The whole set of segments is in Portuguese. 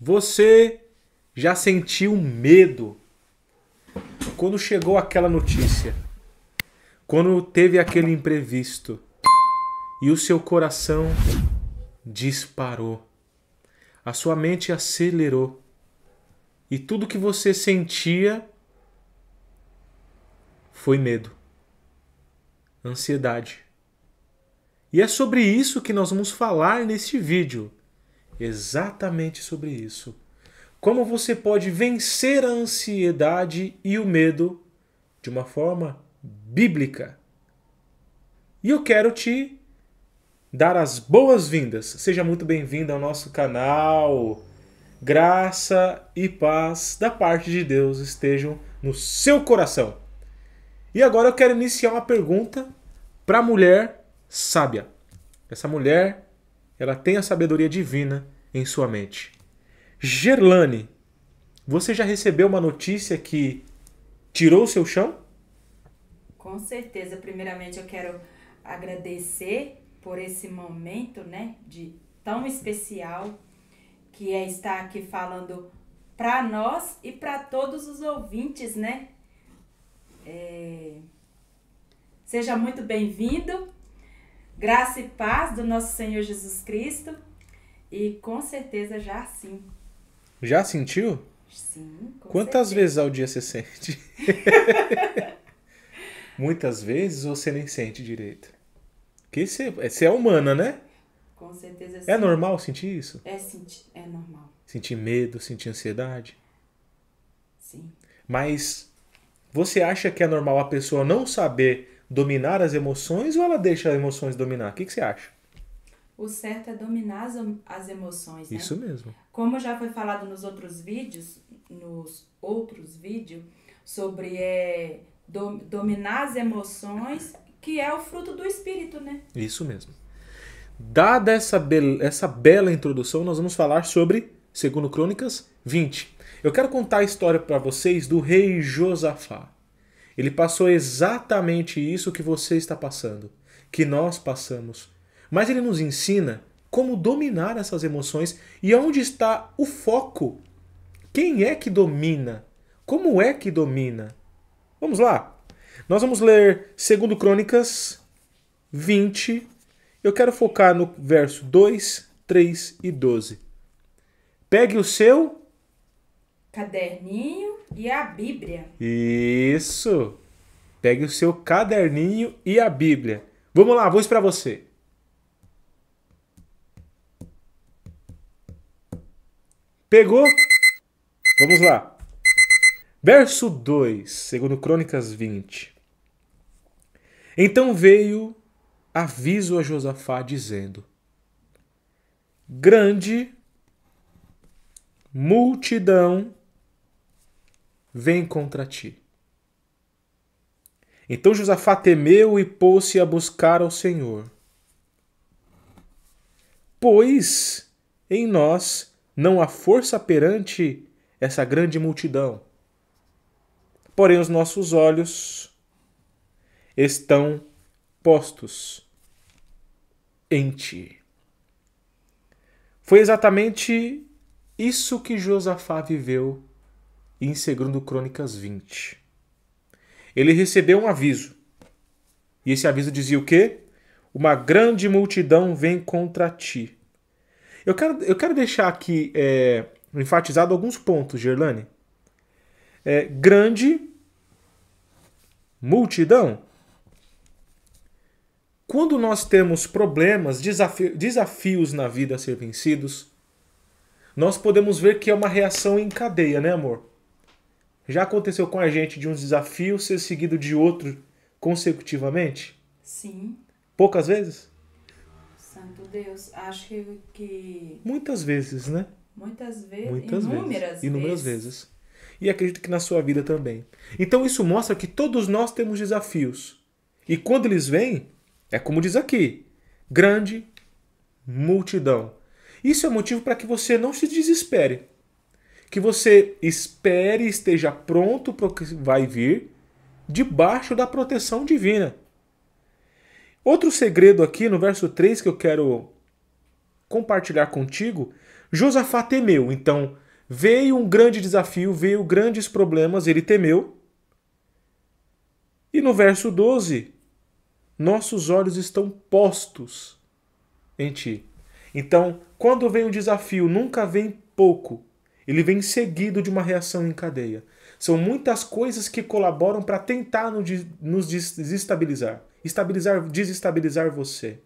Você já sentiu medo quando chegou aquela notícia? Quando teve aquele imprevisto e o seu coração disparou, a sua mente acelerou e tudo que você sentia foi medo, ansiedade. E é sobre isso que nós vamos falar neste vídeo. Exatamente sobre isso. Como você pode vencer a ansiedade e o medo de uma forma bíblica. E eu quero te dar as boas-vindas. Seja muito bem-vindo ao nosso canal. Graça e paz da parte de Deus estejam no seu coração. E agora eu quero iniciar uma pergunta para a mulher sábia. Essa mulher, ela tem a sabedoria divina em sua mente. Gerlane, você já recebeu uma notícia que tirou o seu chão? Com certeza. Primeiramente eu quero agradecer por esse momento, né, tão especial que é estar aqui falando para nós e para todos os ouvintes, né? Seja muito bem-vindo. Graça e paz do nosso Senhor Jesus Cristo. E com certeza já sim. Já sentiu? Sim, com Quantas certeza. vezes ao dia você sente? Muitas vezes ou você nem sente direito? Porque você é humana, né? Com certeza sim. É normal sentir isso? É normal. Sentir medo, sentir ansiedade? Sim. Mas você acha que é normal a pessoa não saber dominar as emoções ou ela deixa as emoções dominar? O que você acha? O certo é dominar as emoções, né? Isso mesmo. Como já foi falado nos outros vídeos, sobre dominar as emoções, que é o fruto do Espírito, né? Isso mesmo. Dada essa bela introdução, nós vamos falar sobre 2 Crônicas 20. Eu quero contar a história para vocês do rei Josafá. Ele passou exatamente isso que você está passando, que nós passamos. Mas ele nos ensina como dominar essas emoções e onde está o foco. Quem é que domina? Como é que domina? Vamos lá. Nós vamos ler 2 Crônicas 20. Eu quero focar no verso 2, 3 e 12. Pegue o seu caderninho e a Bíblia. Isso. Pegue o seu caderninho e a Bíblia. Vamos lá, vou esperar você. Pegou? Vamos lá. Verso 2, 2 Crônicas 20. Então veio aviso a Josafá dizendo: grande multidão vem contra ti. Então Josafá temeu e pôs-se a buscar ao Senhor. Pois em nós não há força perante essa grande multidão. Porém os nossos olhos estão postos em ti. Foi exatamente isso que Josafá viveu em 2 Crônicas 20. Ele recebeu um aviso. E esse aviso dizia o quê? Uma grande multidão vem contra ti. Eu quero deixar aqui enfatizado alguns pontos, Gerlane. Grande multidão. Quando nós temos problemas, desafios na vida a ser vencidos, nós podemos ver que é uma reação em cadeia, né, amor? Já aconteceu com a gente de um desafio ser seguido de outro consecutivamente? Sim. Poucas vezes? Santo Deus, acho que... Muitas vezes, né? Muitas vezes. Inúmeras vezes. E acredito que na sua vida também. Então isso mostra que todos nós temos desafios. E quando eles vêm, é como diz aqui, grande multidão. Isso é motivo para que você não se desespere. Que você espere e esteja pronto para o que vai vir debaixo da proteção divina. Outro segredo aqui no verso 3 que eu quero compartilhar contigo, Josafá temeu. Então, veio um grande desafio, veio grandes problemas, ele temeu. E no verso 12, nossos olhos estão postos em ti. Então, quando vem um desafio, nunca vem pouco. Ele vem seguido de uma reação em cadeia. São muitas coisas que colaboram para tentar nos desestabilizar. Desestabilizar você.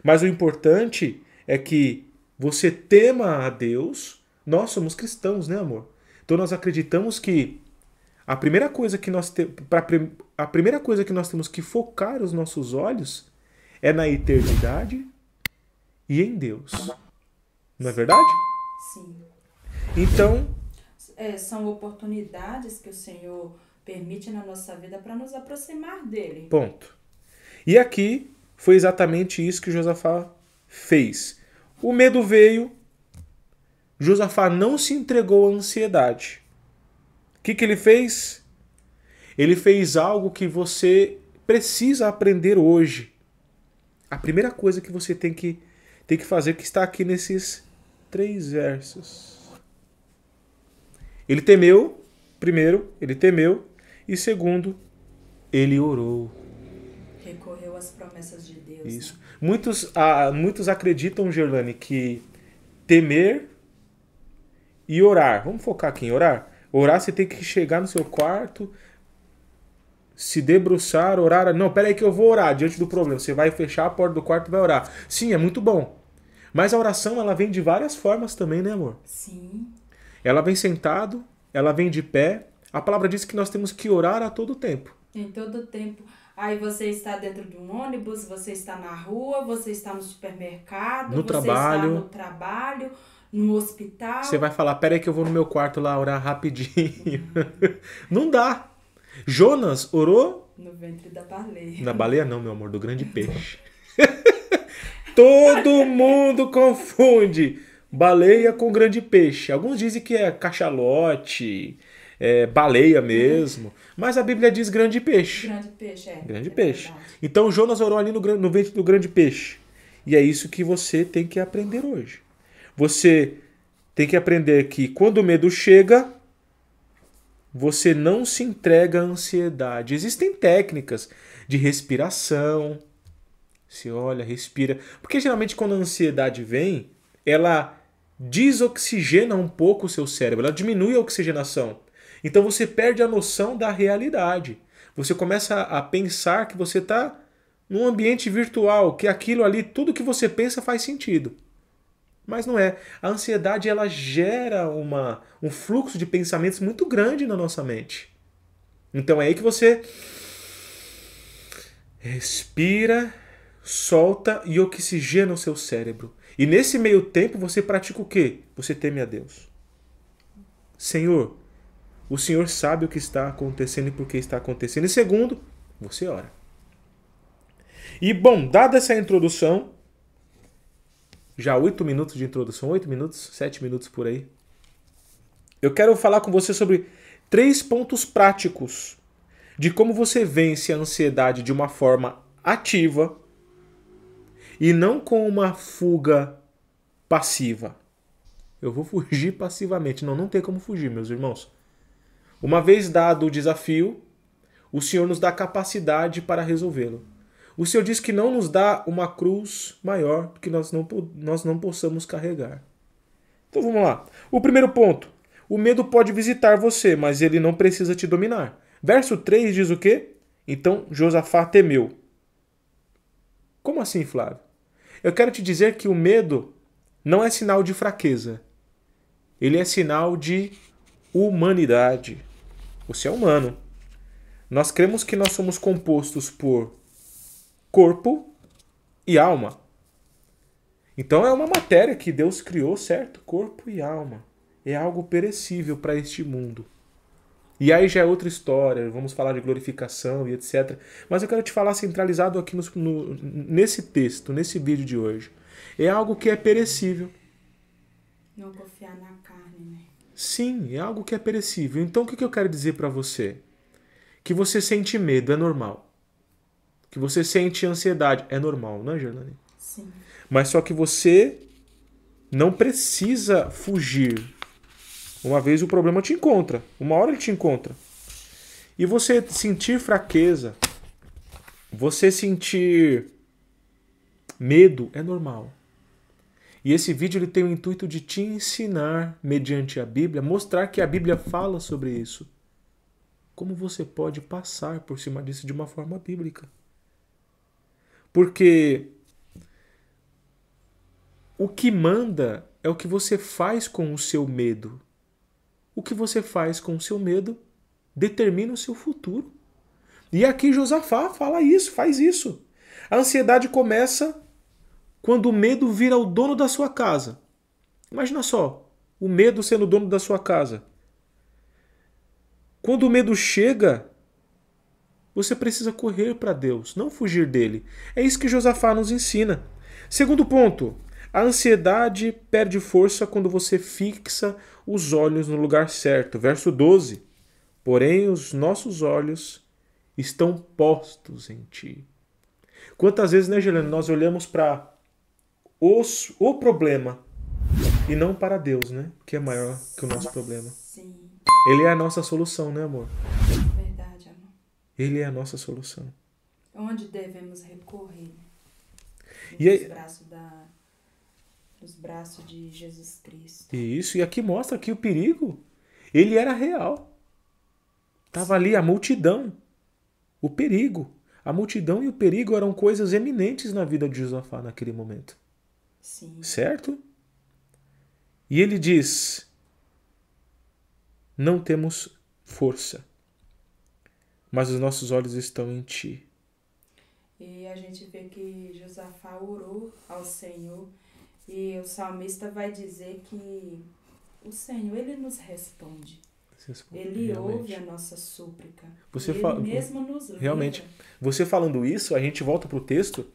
Mas o importante é que você tema a Deus. Nós somos cristãos, né, amor? Então nós acreditamos que a primeira coisa que nós temos que focar os nossos olhos é na eternidade e em Deus. Não é verdade? Sim. Então, são oportunidades que o Senhor permite na nossa vida para nos aproximar dele. Ponto. E aqui foi exatamente isso que Josafá fez. O medo veio, Josafá não se entregou à ansiedade. O que ele fez? Ele fez algo que você precisa aprender hoje. A primeira coisa que você tem que fazer, que está aqui nesses 3 versos. Ele temeu, primeiro, ele temeu, e segundo, ele orou. Recorreu às promessas de Deus. Isso. Né? Muitos acreditam, Gerlane, que temer e orar. Vamos focar aqui em orar? Orar, você tem que chegar no seu quarto, se debruçar, orar. Não, peraí que eu vou orar diante do problema. Você vai fechar a porta do quarto e vai orar. Sim, é muito bom. Mas a oração, ela vem de várias formas também, né, amor? Sim. Ela vem sentado, ela vem de pé. A palavra diz que nós temos que orar a todo tempo. Em todo tempo. Aí você está dentro de um ônibus, você está na rua, você está no supermercado, no trabalho. Está no trabalho, no hospital. Você vai falar, peraí que eu vou no meu quarto lá orar rapidinho. Não dá. Jonas orou? No ventre da baleia. Na baleia não, meu amor, do grande peixe. Todo mundo confunde baleia com grande peixe. Alguns dizem que é cachalote, baleia mesmo. Mas a Bíblia diz grande peixe. Grande peixe, Grande peixe. Verdade. Então Jonas orou ali no ventre do grande peixe. E é isso que você tem que aprender hoje. Você tem que aprender que quando o medo chega, você não se entrega à ansiedade. Existem técnicas de respiração. Você olha, respira. Porque geralmente quando a ansiedade vem, ela desoxigena um pouco o seu cérebro. Ela diminui a oxigenação. Então você perde a noção da realidade. Você começa a pensar que você está num ambiente virtual, que aquilo ali, tudo que você pensa faz sentido. Mas não é. A ansiedade, ela gera um fluxo de pensamentos muito grande na nossa mente. Então é aí que você respira, solta e oxigena o seu cérebro. E nesse meio tempo você pratica o quê? Você teme a Deus. Senhor, o Senhor sabe o que está acontecendo e por que está acontecendo. E segundo, você ora. E bom, dada essa introdução, já 8 minutos de introdução, 8 minutos, 7 minutos por aí, eu quero falar com você sobre 3 pontos práticos de como você vence a ansiedade de uma forma ativa e não com uma fuga passiva. Eu vou fugir passivamente. Não tem como fugir, meus irmãos. Uma vez dado o desafio, o Senhor nos dá capacidade para resolvê-lo. O Senhor diz que não nos dá uma cruz maior que nós não possamos carregar. Então vamos lá. O primeiro ponto. O medo pode visitar você, mas ele não precisa te dominar. Verso 3 diz o quê? Então Josafá temeu. Como assim, Flávio? Eu quero te dizer que o medo não é sinal de fraqueza. Ele é sinal de humanidade. Você é humano. Nós cremos que nós somos compostos por corpo e alma. Então é uma matéria que Deus criou, certo? Corpo e alma. É algo perecível para este mundo. E aí já é outra história, vamos falar de glorificação e etc. Mas eu quero te falar centralizado aqui nesse texto, nesse vídeo de hoje. É algo que é perecível. Não confiar na carne, né? Sim, é algo que é perecível. Então o que eu quero dizer para você? Que você sente medo, é normal. Que você sente ansiedade, é normal, não é, Gerlane? Sim. Mas só que você não precisa fugir. Uma vez o problema te encontra. Uma hora ele te encontra. E você sentir fraqueza, você sentir medo é normal. E esse vídeo ele tem o intuito de te ensinar, mediante a Bíblia, mostrar que a Bíblia fala sobre isso. Como você pode passar por cima disso de uma forma bíblica. Porque o que manda é o que você faz com o seu medo. O que você faz com o seu medo determina o seu futuro. E aqui Josafá fala isso, faz isso. A ansiedade começa quando o medo vira o dono da sua casa. Imagina só, o medo sendo o dono da sua casa. Quando o medo chega, você precisa correr para Deus, não fugir dele. É isso que Josafá nos ensina. Segundo ponto, a ansiedade perde força quando você fixa os olhos no lugar certo. Verso 12. Porém, os nossos olhos estão postos em ti. Quantas vezes, né, Juliana, nós olhamos para o problema e não para Deus, né? Que é maior que o nosso problema. Sim. Ele é a nossa solução, né, amor? Verdade, amor. Ele é a nossa solução. Onde devemos recorrer? E aí, Nos braços de Jesus Cristo. isso, e aqui mostra que o perigo, ele era real. Estava ali a multidão. O perigo. A multidão e o perigo eram coisas eminentes na vida de Josafá naquele momento. Sim. Certo? E ele diz: não temos força, mas os nossos olhos estão em ti. E a gente vê que Josafá orou ao Senhor e o salmista vai dizer que o Senhor, ele nos responde. Ele Realmente. ouve a nossa súplica. Você ele fala, mesmo nos livra. realmente, você falando isso, a gente volta para o texto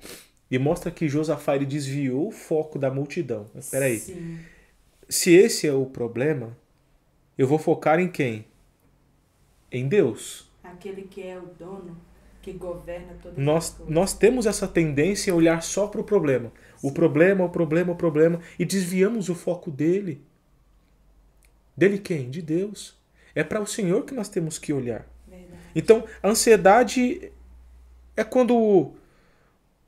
e mostra que Josafá ele desviou o foco da multidão. Espera aí. Sim. Se esse é o problema, eu vou focar em quem? Em Deus. Aquele que é o dono, que governa todas as coisas. Nós temos essa tendência a olhar só para o problema. O problema, o problema, e desviamos o foco dele. Dele quem? De Deus. É para o Senhor que nós temos que olhar. Verdade. Então, a ansiedade é quando o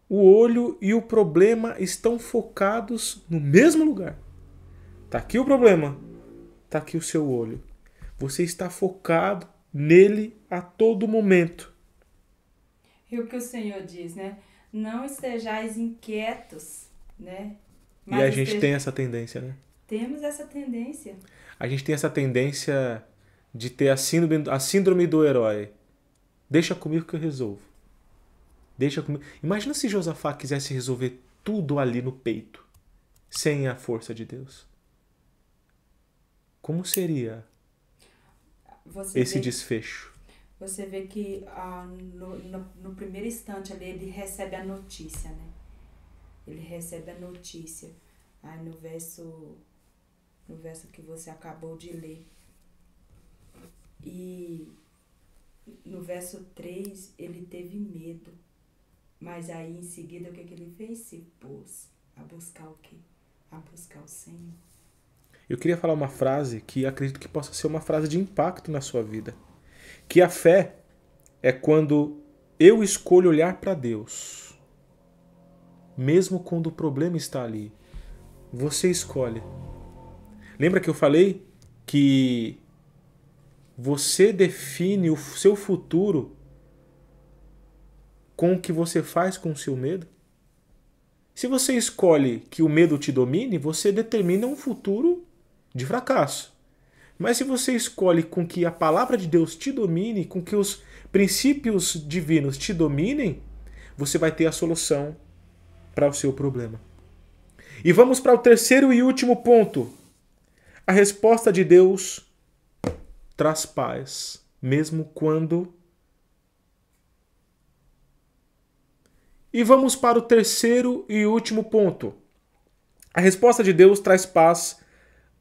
olho e o problema estão focados no mesmo lugar. Está aqui o problema, está aqui o seu olho. Você está focado nele a todo momento. E o que o Senhor diz, né? Não estejais inquietos, né? E a gente tem essa tendência, né? Temos essa tendência. A gente tem essa tendência de ter a síndrome do herói. Deixa comigo que eu resolvo. Deixa comigo. Imagina se Josafá quisesse resolver tudo ali no peito, sem a força de Deus. Como seria esse desfecho? Você vê que no primeiro instante ali ele recebe a notícia, né? Ele recebe a notícia. Aí no verso que você acabou de ler. E no verso 3 ele teve medo. Mas aí em seguida o que ele fez? Se pôs a buscar o quê? A buscar o Senhor. Eu queria falar uma frase que acredito que possa ser uma frase de impacto na sua vida. Que a fé é quando eu escolho olhar para Deus. Mesmo quando o problema está ali. Você escolhe. Lembra que eu falei que você define o seu futuro com o que você faz com o seu medo? Se você escolhe que o medo te domine, você determina um futuro de fracasso. Mas se você escolhe com que a palavra de Deus te domine, com que os princípios divinos te dominem, você vai ter a solução para o seu problema. E vamos para o terceiro e último ponto. A resposta de Deus traz paz, mesmo quando... E vamos para o terceiro e último ponto. A resposta de Deus traz paz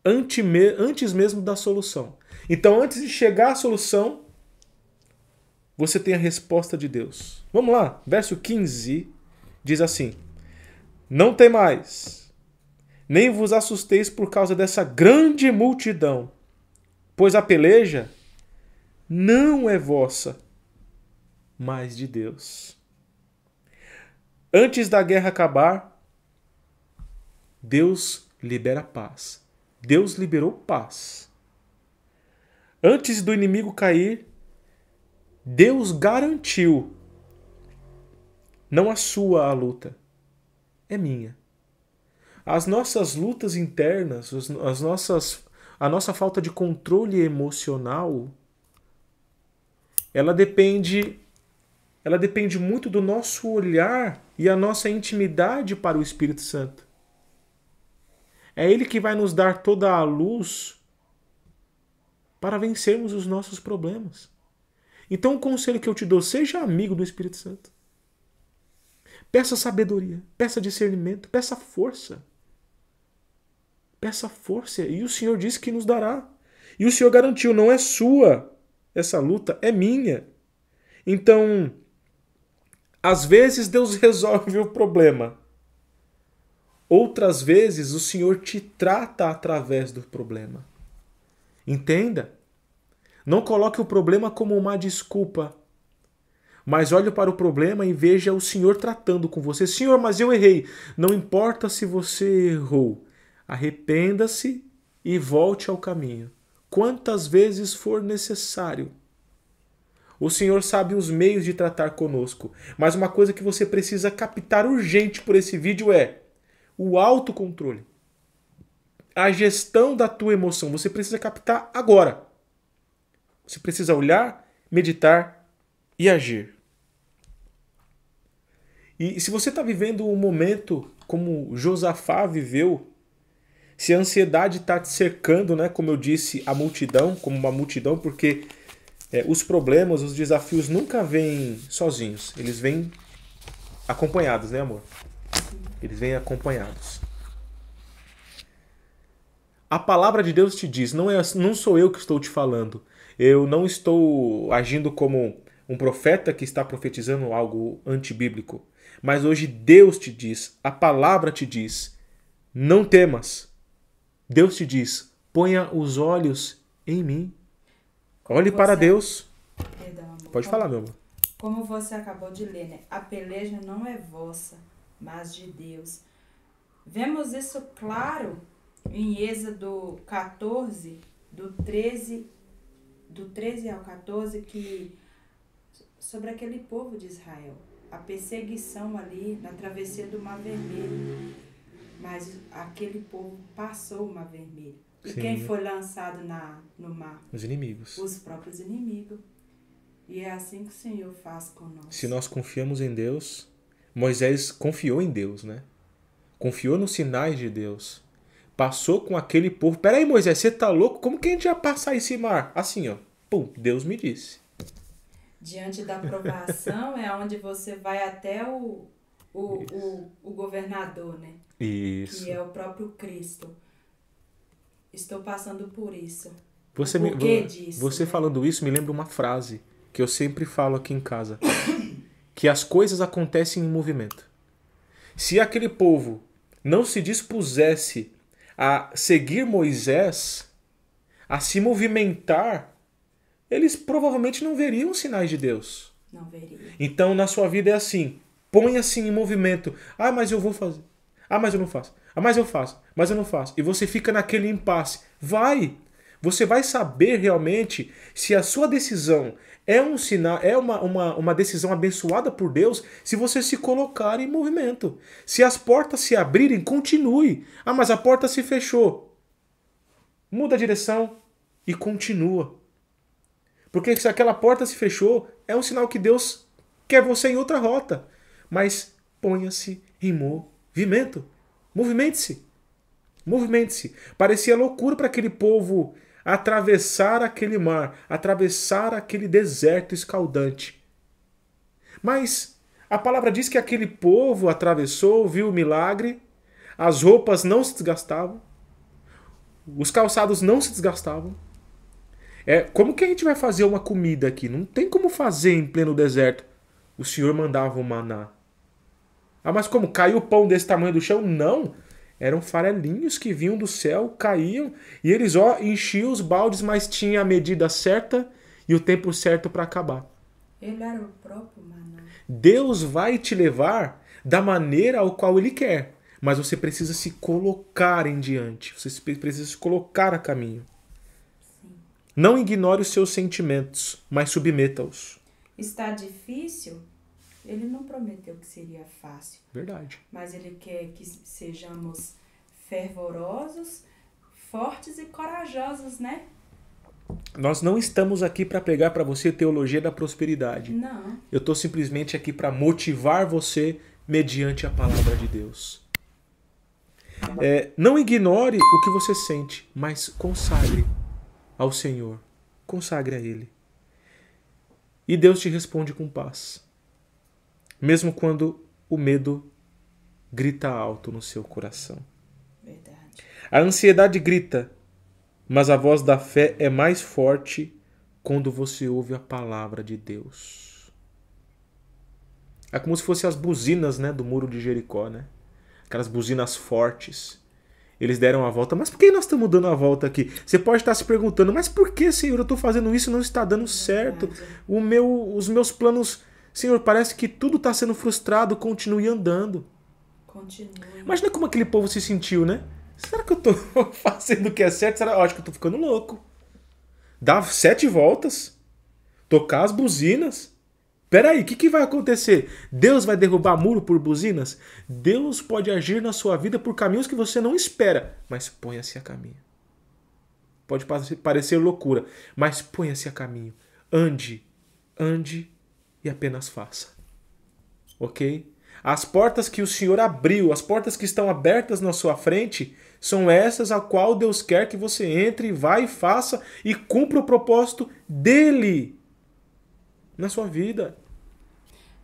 antes mesmo da solução. Então, antes de chegar à solução, você tem a resposta de Deus. Vamos lá, verso 15 diz assim: Não temais, nem vos assusteis por causa dessa grande multidão, pois a peleja não é vossa, mas de Deus. Antes da guerra acabar, Deus libera paz. Deus liberou paz. Antes do inimigo cair, Deus garantiu. Não a sua a luta, é minha. As nossas lutas internas, a nossa falta de controle emocional, ela depende muito do nosso olhar e a nossa intimidade para o Espírito Santo. É Ele que vai nos dar toda a luz para vencermos os nossos problemas. Então o conselho que eu te dou, seja amigo do Espírito Santo. Peça sabedoria, peça discernimento, peça força. Peça força. E o Senhor disse que nos dará. E o Senhor garantiu, não é sua essa luta, é minha. Então, às vezes Deus resolve o problema. Outras vezes o Senhor te trata através do problema. Entenda. Não coloque o problema como uma desculpa. Mas olhe para o problema e veja o Senhor tratando com você. Senhor, mas eu errei. Não importa se você errou. Arrependa-se e volte ao caminho. Quantas vezes for necessário. O Senhor sabe os meios de tratar conosco. Mas uma coisa que você precisa captar urgente por esse vídeo é o autocontrole. A gestão da tua emoção. Você precisa captar agora. Você precisa olhar, meditar e agir. E se você está vivendo um momento como Josafá viveu, se a ansiedade está te cercando, né, como eu disse, a multidão, como uma multidão, porque os problemas, os desafios nunca vêm sozinhos. Eles vêm acompanhados, né, amor? Eles vêm acompanhados. A palavra de Deus te diz, não sou eu que estou te falando. Eu não estou agindo como um profeta que está profetizando algo antibíblico. Mas hoje Deus te diz, a palavra te diz, não temas. Deus te diz, ponha os olhos em mim. Olhe para Deus. Perdão, amor. Pode falar, meu amor. Como você acabou de ler, né? A peleja não é vossa, mas de Deus. Vemos isso claro em Êxodo 14, do 13 ao 14, que sobre aquele povo de Israel. A perseguição ali na travessia do Mar Vermelho. Mas aquele povo passou o Mar Vermelho. E Sim. quem foi lançado no mar? Os inimigos. Os próprios inimigos. E é assim que o Senhor faz conosco. Se nós confiamos em Deus, Moisés confiou em Deus, né? Confiou nos sinais de Deus. Passou com aquele povo. Peraí, Moisés, você tá louco? Como que a gente ia passar esse mar? Assim, ó. Pum, Deus me disse. Diante da provação é onde você vai até o governador, né? Isso. Que é o próprio Cristo. Estou passando por isso. Você né? Falando isso me lembra uma frase que eu sempre falo aqui em casa. Que as coisas acontecem em movimento. Se aquele povo não se dispusesse a seguir Moisés, a se movimentar, eles provavelmente não veriam os sinais de Deus. Não veriam. Então, na sua vida é assim. Põe-se em movimento. Ah, mas eu vou fazer. Ah, mas eu não faço. Ah, mas eu faço. Mas eu não faço. E você fica naquele impasse. Vai! Você vai saber realmente se a sua decisão é um sinal, é uma decisão abençoada por Deus, se você se colocar em movimento. Se as portas se abrirem, continue. Ah, mas a porta se fechou. Muda a direção e continua. Porque se aquela porta se fechou, é um sinal que Deus quer você em outra rota. Mas ponha-se em movimento. Movimente-se. Movimente-se. Parecia loucura para aquele povo atravessar aquele mar, atravessar aquele deserto escaldante. Mas a palavra diz que aquele povo atravessou, viu o milagre, as roupas não se desgastavam, os calçados não se desgastavam. Como que a gente vai fazer uma comida aqui? Não tem como fazer em pleno deserto. O Senhor mandava o maná. Ah, mas como? Caiu pão desse tamanho do chão? Não. Eram farelinhos que vinham do céu, caíam, e eles enchiam os baldes, mas tinha a medida certa e o tempo certo para acabar. Ele era o próprio maná. Deus vai te levar da maneira ao qual Ele quer, mas você precisa se colocar em diante, você precisa se colocar a caminho. Sim. Não ignore os seus sentimentos, mas submeta-os. Está difícil? Ele não prometeu que seria fácil. Verdade. Mas Ele quer que sejamos fervorosos, fortes e corajosos, né? Nós não estamos aqui para pregar para você teologia da prosperidade. Não. Eu estou simplesmente aqui para motivar você mediante a palavra de Deus. Não ignore o que você sente, mas consagre ao Senhor. Consagre a Ele. E Deus te responde com paz. Mesmo quando o medo grita alto no seu coração. Verdade. A ansiedade grita, mas a voz da fé é mais forte quando você ouve a palavra de Deus. É como se fossem as buzinas, né, do muro de Jericó, né? Aquelas buzinas fortes. Eles deram a volta. Mas por que nós estamos dando a volta aqui? Você pode estar se perguntando, mas por que, Senhor, eu estou fazendo isso e não está dando certo? Os meus planos, Senhor, parece que tudo está sendo frustrado. Continue andando. Continue. Imagina como aquele povo se sentiu, né? Será que eu estou fazendo o que é certo? Eu acho que eu estou ficando louco. Dar 7 voltas. Tocar as buzinas. Peraí, o que vai acontecer? Deus vai derrubar muro por buzinas? Deus pode agir na sua vida por caminhos que você não espera, mas ponha-se a caminho. Pode parecer loucura, mas ponha-se a caminho. Ande e apenas faça. Ok? As portas que o Senhor abriu, as portas que estão abertas na sua frente, são essas a qual Deus quer que você entre, vá e faça e cumpra o propósito dEle na sua vida.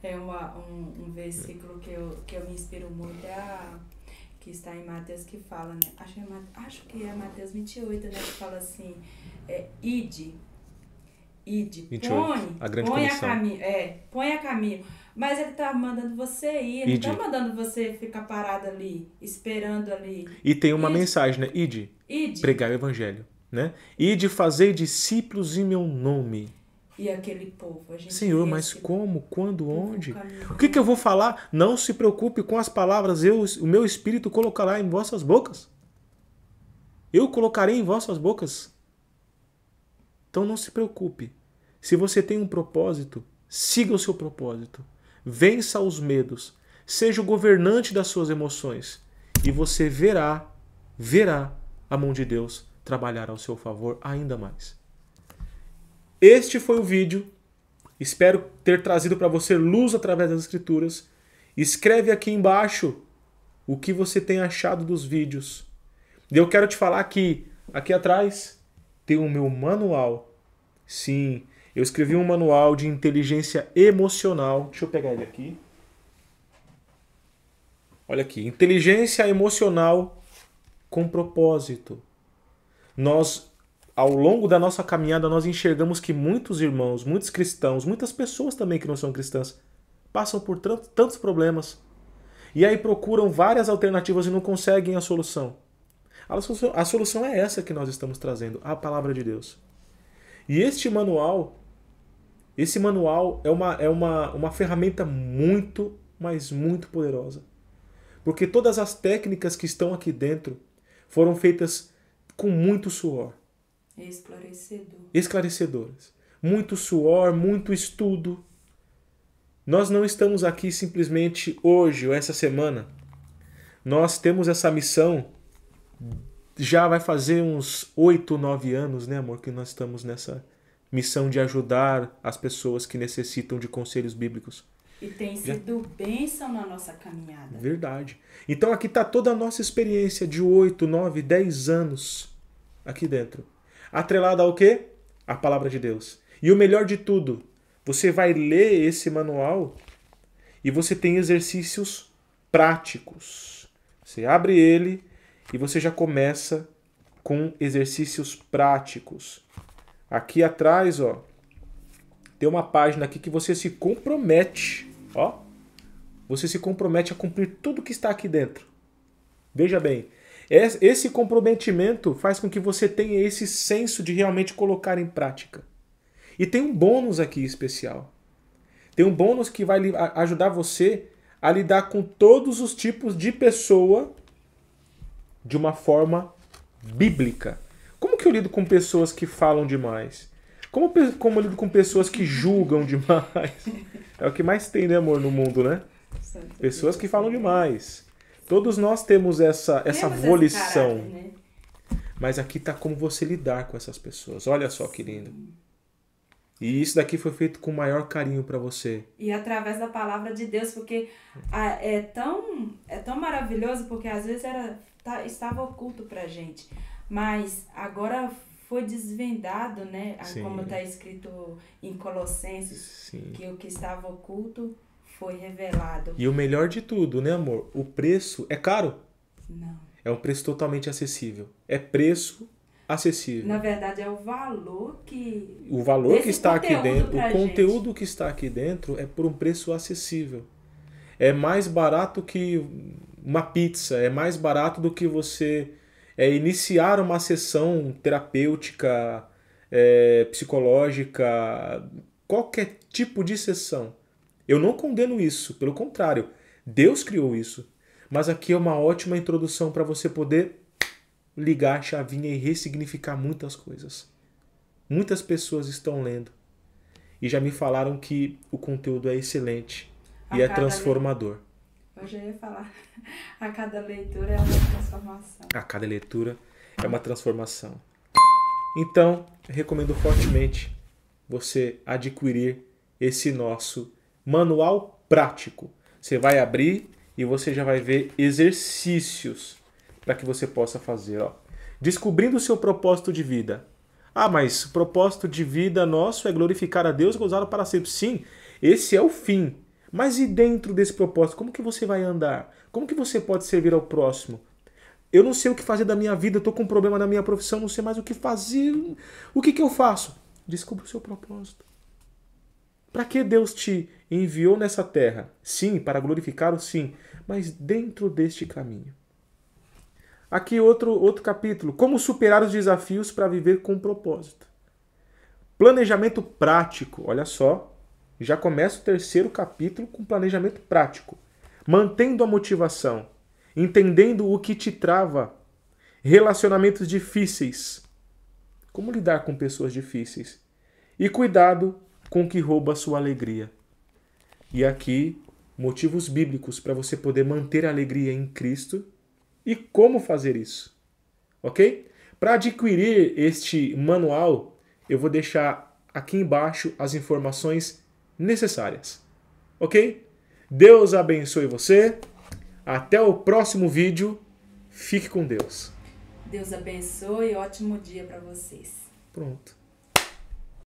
É um versículo que eu me inspiro muito, que está em Mateus, que fala, né? Acho que é Mateus 28, né? Que fala assim, ide, 28, a grande comissão. Põe a caminho. Mas ele está mandando você ir, ele não está mandando você ficar parado ali, esperando ali. E tem uma mensagem, né? Ide. Pregar o evangelho, né? Ide, fazei discípulos em meu nome. E aquele povo, Senhor, mas como? Quando? Onde? O que eu vou falar? Não se preocupe com as palavras, o meu Espírito colocará em vossas bocas. Eu colocarei em vossas bocas. Então não se preocupe. Se você tem um propósito, siga o seu propósito. Vença os medos. Seja o governante das suas emoções. E você verá a mão de Deus trabalhar ao seu favor ainda mais. Este foi o vídeo. Espero ter trazido para você luz através das Escrituras. Escreve aqui embaixo o que você tem achado dos vídeos. E eu quero te falar que aqui atrás tem o meu manual. Sim, eu escrevi um manual de inteligência emocional. Deixa eu pegar ele aqui. Olha aqui, inteligência emocional com propósito. Ao longo da nossa caminhada, nós enxergamos que muitos irmãos, muitos cristãos, muitas pessoas também que não são cristãs, passam por tantos problemas. E aí procuram várias alternativas e não conseguem a solução. A solução é essa que nós estamos trazendo, a palavra de Deus. E esse manual é uma ferramenta muito, mas muito poderosa. Porque todas as técnicas que estão aqui dentro foram feitas com muito suor. Esclarecedoras. Muito suor, muito estudo. Nós não estamos aqui simplesmente hoje ou essa semana. Nós temos essa missão, já vai fazer uns 8, 9 anos, né, amor, que nós estamos nessa missão de ajudar as pessoas que necessitam de conselhos bíblicos. E tem sido bênção na nossa caminhada. Verdade. Então aqui está toda a nossa experiência de 8, 9, 10 anos aqui dentro. Atrelada ao quê? A palavra de Deus. E o melhor de tudo, você vai ler esse manual e você tem exercícios práticos. Você abre ele e você já começa com exercícios práticos. Aqui atrás, ó, tem uma página aqui que você se compromete. Ó, você se compromete a cumprir tudo que está aqui dentro. Veja bem, esse comprometimento faz com que você tenha esse senso de realmente colocar em prática. E tem um bônus aqui especial. Tem um bônus que vai ajudar você a lidar com todos os tipos de pessoa de uma forma bíblica. Como que eu lido com pessoas que falam demais? Como eu lido com pessoas que julgam demais? É o que mais tem, né, amor, no mundo, né? Pessoas que falam demais. Todos nós temos essa volição. Caráter, né? Mas aqui está como você lidar com essas pessoas. Olha só que lindo. E isso daqui foi feito com o maior carinho para você. E através da palavra de Deus, porque é tão maravilhoso, porque às vezes estava oculto pra gente. Mas agora foi desvendado, né? Sim. Como está escrito em Colossenses, Sim. que o que estava oculto foi revelado. E o melhor de tudo, né, amor? O preço é caro? Não. É um preço totalmente acessível. É preço acessível. Na verdade, é o valor que... O valor que desse está aqui conteúdo dentro, pra o conteúdo que está aqui dentro é por um preço acessível. É mais barato que uma pizza, é mais barato do que você iniciar uma sessão terapêutica, psicológica, qualquer tipo de sessão. Eu não condeno isso, pelo contrário, Deus criou isso. Mas aqui é uma ótima introdução para você poder ligar a chavinha e ressignificar muitas coisas. Muitas pessoas estão lendo e já me falaram que o conteúdo é excelente e é transformador. Eu já ia falar, a cada leitura é uma transformação. A cada leitura é uma transformação. Então, eu recomendo fortemente você adquirir esse nosso manual prático. Você vai abrir e você já vai ver exercícios para que você possa fazer. Ó. Descobrindo o seu propósito de vida. Ah, mas o propósito de vida nosso é glorificar a Deus e gozá-lo para sempre. Sim, esse é o fim. Mas e dentro desse propósito, como que você vai andar? Como que você pode servir ao próximo? Eu não sei o que fazer da minha vida, eu estou com um problema na minha profissão, não sei mais o que fazer. O que eu faço? Descubra o seu propósito. Para que Deus te enviou nessa terra? Sim, para glorificar o sim, mas dentro deste caminho. Aqui outro capítulo. Como superar os desafios para viver com propósito. Planejamento prático. Olha só. Já começa o terceiro capítulo com planejamento prático. Mantendo a motivação. Entendendo o que te trava. Relacionamentos difíceis. Como lidar com pessoas difíceis. E cuidado com o que rouba a sua alegria. E aqui, motivos bíblicos para você poder manter a alegria em Cristo. E como fazer isso, ok? Para adquirir este manual, eu vou deixar aqui embaixo as informações necessárias, ok? Deus abençoe você. Até o próximo vídeo. Fique com Deus. Deus abençoe e ótimo dia para vocês. Pronto.